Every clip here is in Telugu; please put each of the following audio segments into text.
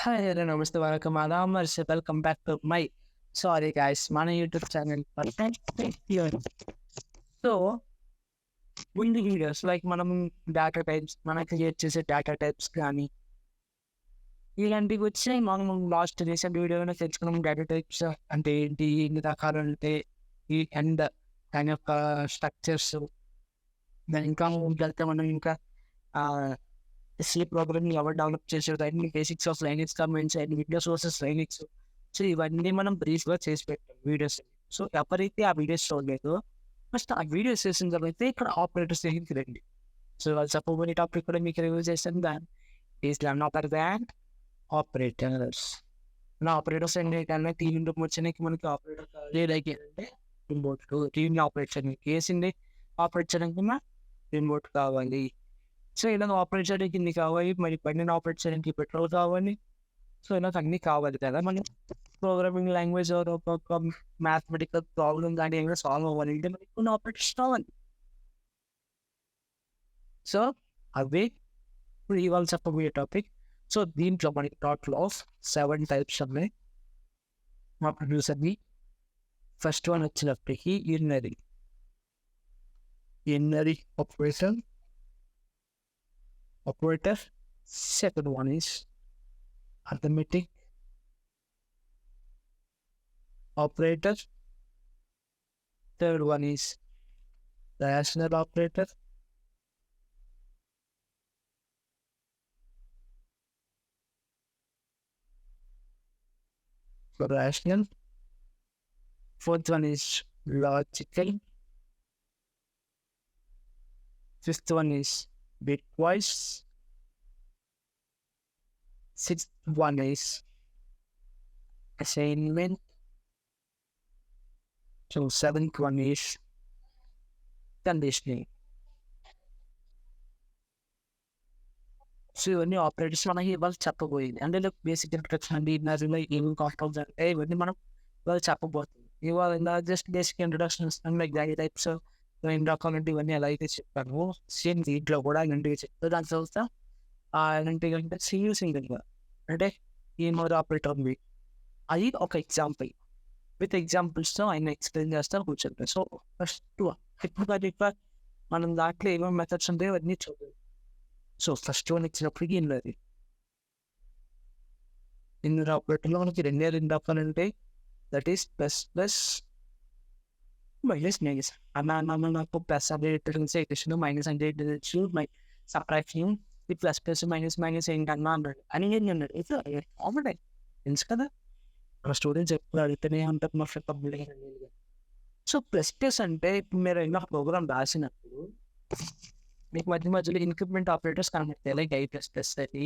Hi, hello, namaste, welcome, Adam, welcome back to my, sorry guys, మన యూట్యూబ్ ఛానల్ here. So, ముందు వీడియోస్ లైక్ మనం డేటా టైప్స్ మనం క్రియేట్ చేసే డేటా టైప్స్ కానీ ఇలాంటివి వచ్చి మనం లాస్ట్ రీసెంట్ వీడియోలో తెలుసుకున్నాం. డేటా టైప్స్ అంటే ఏంటి, ఎన్ని రకాలు అంటే ఈ అండ్ దాని యొక్క స్ట్రక్చర్స్, దాని ఇంకా వెళ్తే మనం ఇంకా సి ప్రోగ్రామింగ్ ఎవరు డెవలప్ చేసారు, అన్ని basics of Linux comments and Windows versus Linux. So ఇవన్నీ మనం బ్రీఫ్గా చేసి పెట్టాం వీడియోస్. సో ఎవరైతే ఆ వీడియోస్ చూడలేదు, ఫస్ట్ ఆ వీడియోస్ చేసిన తర్వాత ఇక్కడ ఆపరేటర్స్ దగ్గరికి రండి. సో వాళ్ళు చెప్పబోయే టాపిక్ కూడా మీకు రివ్యూ చేస్తాను. దాన్ is none other than operators. నా ఆపరేటర్స్ ఏంటంటే టీవీ వచ్చినాక మనకి ఆపరేటర్ కావాలి, లైక్ ఏంటంటే రిమోట్ టీవీని ఆపరేట్ చేయడానికి, కేసింది ఆపరేట్ చేయడానికి రిమోట్ కావాలి. సో ఇలాగ ఆపరేట్ చేయడానికి ఇన్ని కావాలి, మరి బండిని ఆపరేట్ చేయడానికి పెట్రోల్ కావాలి. సో ఇలాగ అన్నీ కావాలి కదా. మనం ప్రోగ్రామింగ్ లాంగ్వేజ్ ఒక మ్యాథమెటికల్ ప్రాబ్లమ్ కానీ ఏమైనా సాల్వ్ అవ్వాలి అంటే మనకి కొన్ని ఆపరేటర్స్ కావాలి. సో అవే ఇప్పుడు ఇవాళ చెప్పబోయే టాపిక్. సో దీంట్లో మనకి టోటల్ ఆఫ్ 7 టైప్స్ ఉన్నాయి మా ప్రొడ్యూసర్ని. ఫస్ట్ వన్ వచ్చినప్పటికీ ఇన్నరీ operator. Second one is arithmetic operator. Third one is rational operator. Rational. Fourth one is logical. Fifth one is bitwise. Sixth one is assignment. So seventh one is conditioning. So ఇవన్నీ ఆపరేటర్స్ మనకి ఇవాళ చెప్పబోయింది. అంటే బేసిక్ ఇంట్రడక్షన్ అండి, నర్సులో ఏమి కాంపౌండ్స్ అంటే ఇవన్నీ మనం ఇవాళ చెప్పబోతుంది. ఇవాళ జస్ట్ బేసిక్ ఇంట్రడక్షన్ ఇస్తాను, లైక్ దాని టైప్స్ ఎన్ని రకాలు అంటే ఇవన్నీ ఎలా అయితే చెప్పాను సేమ్ దీంట్లో కూడా ఇలాంటివి చెప్తే దాని తర్వాత ఇలాంటివి అంటే సింగిల్గా అంటే ఈ మోడ్ ఆపరేటర్ ఉంది. అది ఒక ఎగ్జాంపుల్, విత్ ఎగ్జాంపుల్స్తో ఆయన ఎక్స్ప్లెయిన్ చేస్తా కూర్చొని. సో ఫస్ట్ ఇప్పుడు మనం దాంట్లో ఏమేమి మెథడ్స్ ఉంటాయో అవన్నీ చూద్దాం. సో ఫస్ట్ వన్ ఇచ్చినప్పటికీ ఇన్నర్ ఆపరేటర్లో మనకి రెండు రకాలు ఉంటాయి. That is plus minus. నాకు ప్లస్ అంటే ఎక్స్టెన్షన్, మైనస్ అంటే సబ్ట్రాక్షన్, ఈ ప్లస్ మైనస్ ఏంటన్నా అన్నాడు అని నేను అన్నాడు. ఇది కామన్ తెలుసు కదా, మన స్టూడెంట్స్ ఎప్పుడు అడిగితేనే ఉంటారు మా ఫ్రెండ్. సో ప్లస్ అంటే ఇప్పుడు మీరు ఏమైనా ప్రోగ్రామ్ రాసినప్పుడు మీకు మధ్యలో ఇంక్రిమెంట్ ఆపరేటర్స్ కనబడతాయి, లైక్ I++ అది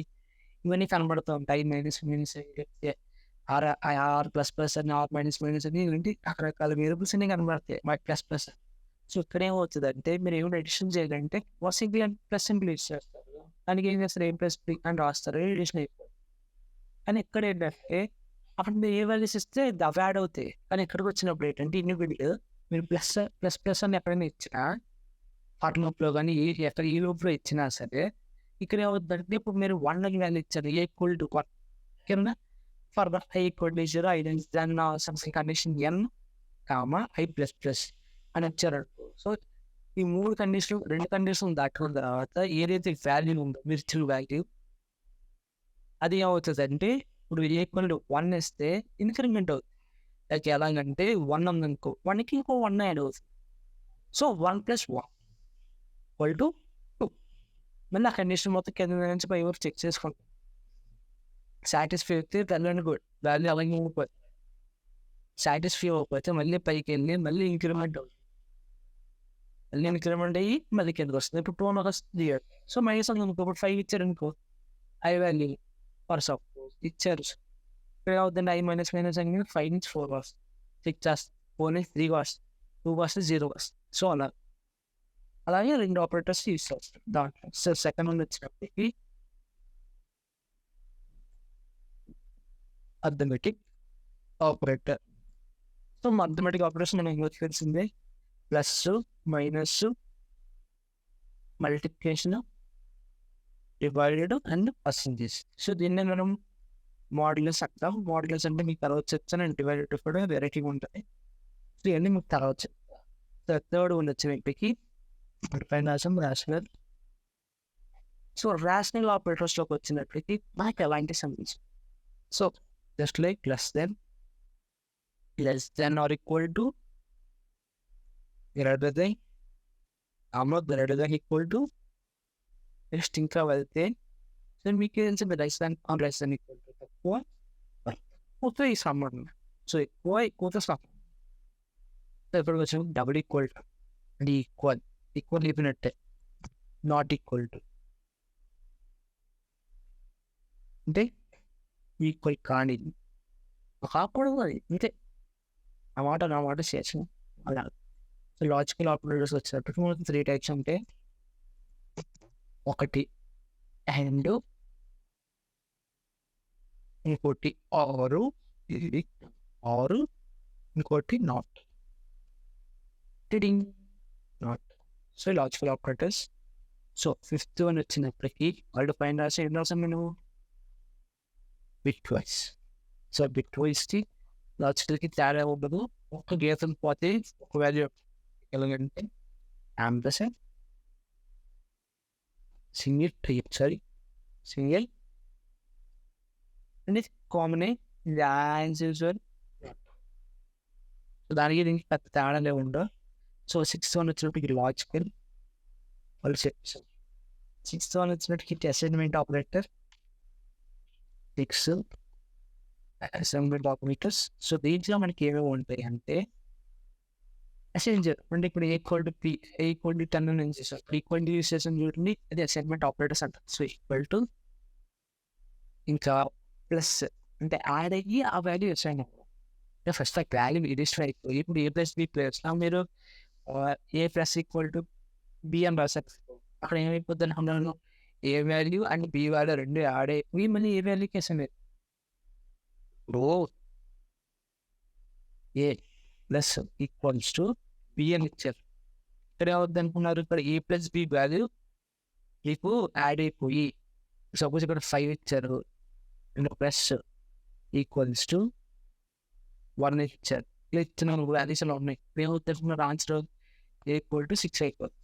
ఇవన్నీ కనబడుతూ ఉంటాయి. మైనస్ R++ అని R-మైనస్ అని ఇలాంటి రకరకాల వేరియబుల్స్ అన్ని కనబడతాయి ప్లస్. సో ఇక్కడ ఏమవుతుంది అంటే మీరు ఏమైనా ఎడిషన్ చేయాలంటే simple and plus simple use చేస్తారు, దానికి ఏం చేస్తారు A+B అని రాస్తారు, ఎడిషన్ అయిపోతుంది. కానీ ఇక్కడ ఏంటంటే అక్కడ మీరు ఏ వాల్యూస్ ఇస్తే అవి యాడ్ అవుతాయి. కానీ ఇక్కడికి వచ్చినప్పుడు ఏంటంటే ఇండివిజువల్ మీరు ప్లస్ అని ఎక్కడైనా ఇచ్చినా ఫర్ లూప్లో కానీ ఎక్కడ ఈ లూప్లో ఇచ్చినా సరే ఇక్కడ ఏమవుతుందంటే ఇప్పుడు మీరు 1 అని వాల్యూ ఇచ్చారు, A=1 కింద for I=0 then something condition N, I++ అని ఇచ్చారు. సో ఈ 3 కండిషన్ 2 కండిషన్ దాటిన తర్వాత ఏదైతే వాల్యూ ఉందో మీరు ఇచ్చిన వాల్యూ అది ఏమవుతుంది అంటే ఇప్పుడు A=1 ఇస్తే ఇంక్రిమెంట్ అవుతుంది. లైక్ ఎలాగంటే 1 ఉందనుకో 1కి ఇంకో 1 యాడ్ అవుతుంది. సో 1+1 = 2. మళ్ళీ ఆ కండిషన్ మొత్తం కింద నుంచి పై వరకు చెక్ చేసుకుంటాం. సాటిస్ఫై అయితే తెల్లని గుడ్ వాల్యూ అలాగే ఉండిపోతుంది. సాటిస్ఫై అవ్వకపోతే మళ్ళీ పైకి వెళ్ళి మళ్ళీ ఇంక్రిమెంట్ అవుతుంది, మళ్ళీ ఇంక్రిమెంట్ అయ్యి మళ్ళీ కిందకి వస్తుంది. ఇప్పుడు 2 వస్తుంది. సో మైనస్ అనుకో, ఇప్పుడు 5 ఇచ్చారు అనుకో, I వాల్యూ ఫర్ సపోజ్ ఇచ్చారు, ఇక్కడ అవుతుంది I- అని 5 నుంచి 4 వస్తుంది, 6 వస్తుంది, 4 నుంచి 3 వస్తుంది, 2 వస్తుంది, 0 వస్తుంది. సో అలాగే 2 ఆపరేటర్స్ యూజ్ చేస్తాం దాంట్లో. సో సెకండ్ వన్ వచ్చినప్పటికీ arithmetic operator. So arithmetic operation మనం ఇంగ్లీష్ తెలిసిందే, plus minus multiplication divided and percentage. So దీన్ని మనం మోడ్యులస్ అంటాం. మోడ్యులస్ అంటే మీకు తర్వాత చెప్తాను. డివైడెడ్ కూడా వెరైటీగా ఉంటుంది. సో ఇవన్నీ మీకు తర్వాత చెప్తా. థర్డ్ వన్ వచ్చే వ్యక్తికి పైన రాసాం రేషనల్. సో రేషనల్ ఆపరేటర్స్లోకి వచ్చినప్పటికీ మనకి ఎలాంటి సంబంధించి so just like less than or equal to greater than greater than equal to next ఇంకా వెళ్తే సో మీకు తెలిసింది లెస్ దెన్ ఈక్వల్ టు తక్కువ ఈ సంబంధం. సో ఎక్కువతో సంబంధం. సో ఇప్పుడు వచ్చి డబుల్ ఈక్వల్ టు అంటే ఈక్వల్ అయిపోయినట్టే. నాట్ ఈక్వల్ టు అంటే ఈక్వల్ కానీ కాకూడదు అది అంతే. ఆ మాట చేసాం అలా. సో లాజికల్ ఆపరేటర్స్ వచ్చేటప్పటికి మనకి 3 టైప్స్ అంటే ఒకటి అండ్, ఇంకోటి ఆరు ఇంకోటి not. So logical operators. So 5th one వచ్చినప్పటికీ వాళ్ళు పైన రాసి ఏం రాసాం నేను బిట్ వైస్. సో బిట్ వైస్కి లాజికల్కి తేడా ఉండదు. ఒక గీతం పోతే ఒక వాల్యూ ఎలాగంటే ampersand single and common answer. So దానికి దీనికి పెద్ద తేడాలే ఉండవు. సో 6th వన్ వచ్చినప్పటికి లాజికల్ వాళ్ళు చెప్పారు. 6th వన్ వచ్చినప్పటికి assignment operator 6 assignment operators. So దీంట్లో మనకి ఏమేమి ఉంటాయి అంటే అసైన్జర్ అంటే ఇప్పుడు ఈక్వల్ టు 10 అని చేసాం. ఈక్వల్ టు యూస్ చేసాం చూడండి, అది అసైన్మెంట్ ఆపరేటర్స్ అంటారు. సో ఈక్వల్ టు ఇంకా ప్లస్ అంటే యాడ్ అయ్యి ఆ వాల్యూ అసైన్ అవ్వడం. ఫస్ట్ ఆ వాల్యూ రిజిస్టర్ అయిపోయి ఇప్పుడు ఏ ప్లస్ బి ప్లస్ మీరు ఏ ప్లస్ ఈక్వల్ టు బి అని రాశారు. అక్కడ ఏమైపోతుంది అనుకున్నాను, ఏ వాల్యూ అండ్ బి వాల్యూ రెండు యాడ్ అయిపోయి మళ్ళీ ఏ వాల్యూకి అసైన్ అయ్యి ఏ ప్లస్ ఈక్వల్స్ టు బి అని ఇచ్చారు. ఇక్కడ ఏమవుద్ది అనుకున్నారు, ఇక్కడ ఏ ప్లస్ బి వాల్యూ మీకు యాడ్ అయిపోయి సపోజ్ ఇక్కడ 5 ఇచ్చారు అండ్ ప్లస్ ఈక్వల్స్ టు 1 ఇచ్చారు. ఇలా ఇచ్చిన వాల్యూస్ అలా ఉన్నాయి. ఏమవుతుంది అనుకున్నారు, ఆన్సర్ ఈక్వల్ టు 6 అయిపోతుంది.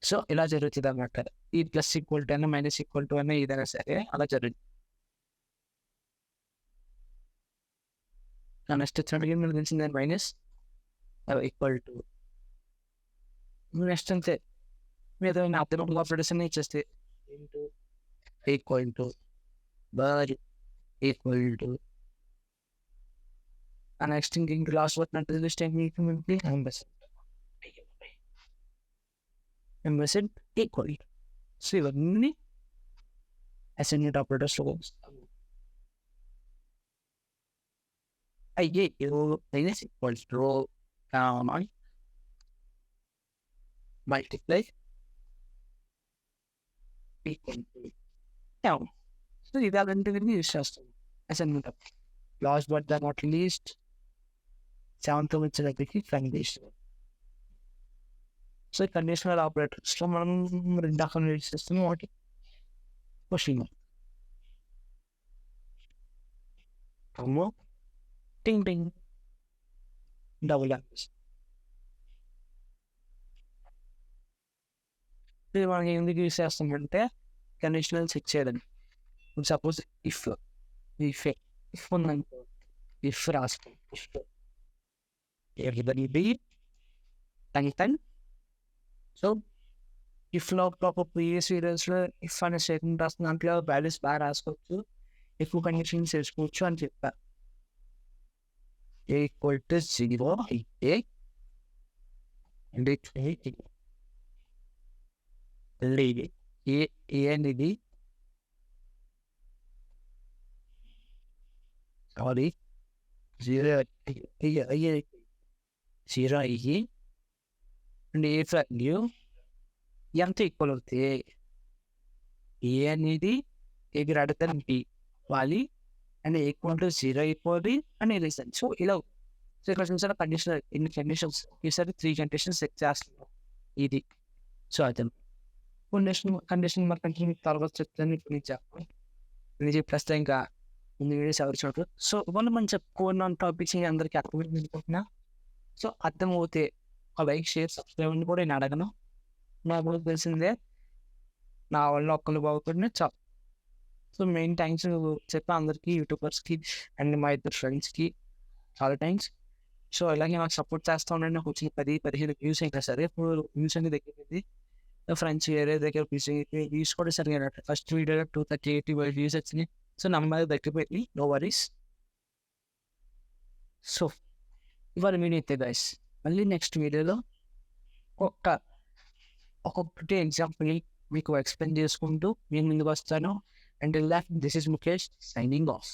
సో ఇలా జరుగుతుంది అన్నమాట. ఈ ప్లస్ ఈక్వల్ టు అయినా మైనస్ ఈక్వల్ టు అయినా ఏదైనా సరే అలా జరుగుతుంది. నెక్స్ట్ వచ్చినట్టుగా మనకు తెలిసింది మైనస్ ఈక్వల్ టు నెక్స్ట్ అంతే మీద అర్థం ఆపరేటర్స్ అన్ని ఇచ్చేస్తే equal to bar equal to next ఇంక లాస్ట్ వచ్చినట్టు ఎంబసెంట్ ఈక్వల్. సో ఇవన్నీ assignment ఆపరేటర్స్లో minus equals to multiply equal to down. So ఇది అలాంటివన్నీ యూస్ చేస్తాం assignment. Last but the not least 7th వచ్చేటప్పటికి కండిషనల్. సో కండిషనల్ ఆపరేటర్స్లో మనం 2 రకాలు యూస్ చేస్తాం. ఒకటి క్వశ్చన్ మార్క్ టింగ్ టింగ్ డబుల్ యాంపర్సెంట్. ఇది మనకి ఎందుకు యూస్ చేస్తామంటే కండిషనల్ చెక్ చేయడానికి. సపోజ్ ఇఫ్ ఉందనుకో, ఇఫ్ రాసుకో టెన్. సో ఇఫ్లో ఒక ప్రీవియస్ వీడియోస్లో ఇఫ్ అనే స్టేట్మెంట్ రాస్తున్న దాంట్లో వాల్యూస్ బాగా రాసుకోవచ్చు, ఎక్కువ కండిషన్స్ చేసుకోవచ్చు అని చెప్పారు. ఈక్వల్ టు 0 అయితే ఏ అనేది సారీ 0 అయ్యి అండ్ ఏ వాల్యూ ఎంత ఈక్వల్ అవుతాయి, ఏ అనేది ఏ గ్రేటర్ దెన్ బి వాలి అండ్ ఈక్వల్ టు 0 అయిపోతుంది అని రీజన్. సో ఇలా సో ఇక్కడ చూసారా కండిషనల్ ఇన్ని కండిషన్స్ ఈసారి 3 కండిషన్స్ చెక్ చేస్తున్నాం ఇది. సో అదే కండిషన్ మరి కంటిన్యూ తర్వాత చెప్తాను. ఇప్పుడు నేను చెప్పాను నేను చెప్పేస్తే ఇంకా ముందు వీడియోస్ ఎవరు చూడరు. సో ఇవాళ మనం చెప్పుకున్న టాపిక్స్ అందరికీ అర్థమైంది అనుకుంటున్నా. సో అర్థమవుతే ఒక లైక్, షేర్, సబ్స్క్రైబ్ అని కూడా నేను అడగను. నాకు తెలిసిందే నా వల్ల ఒక్కరు బాగుపడిన చాలు. సో మెయిన్ థ్యాంక్స్ చెప్పా అందరికీ, యూట్యూబర్స్కి అండ్ మా ఇద్దరు ఫ్రెండ్స్కి చాలా థ్యాంక్స్. సో ఇలాగే నాకు సపోర్ట్ చేస్తూ ఉండండి. నాకు వచ్చిన 10-15 వ్యూస్ అయినా సరే ఇప్పుడు వ్యూస్ అనేది దగ్గర ఫ్రెండ్స్ వేరే దగ్గర వ్యూస్ కూడా సరిగా ఫస్ట్ వీడియోలో 238 వ్యూస్ వచ్చినాయి. సో నమ్మది దగ్గర పెట్టి నో వరీస్. సో ఇవాళ వీడియో అయితే గైస్ మళ్ళీ నెక్స్ట్ వీడియోలో ఒక్కొక్కటి ఎగ్జాంపుల్ మీకు ఎక్స్ప్లెయిన్ చేసుకుంటూ నేను ముందుకు వస్తాను. And this is Mukesh signing off.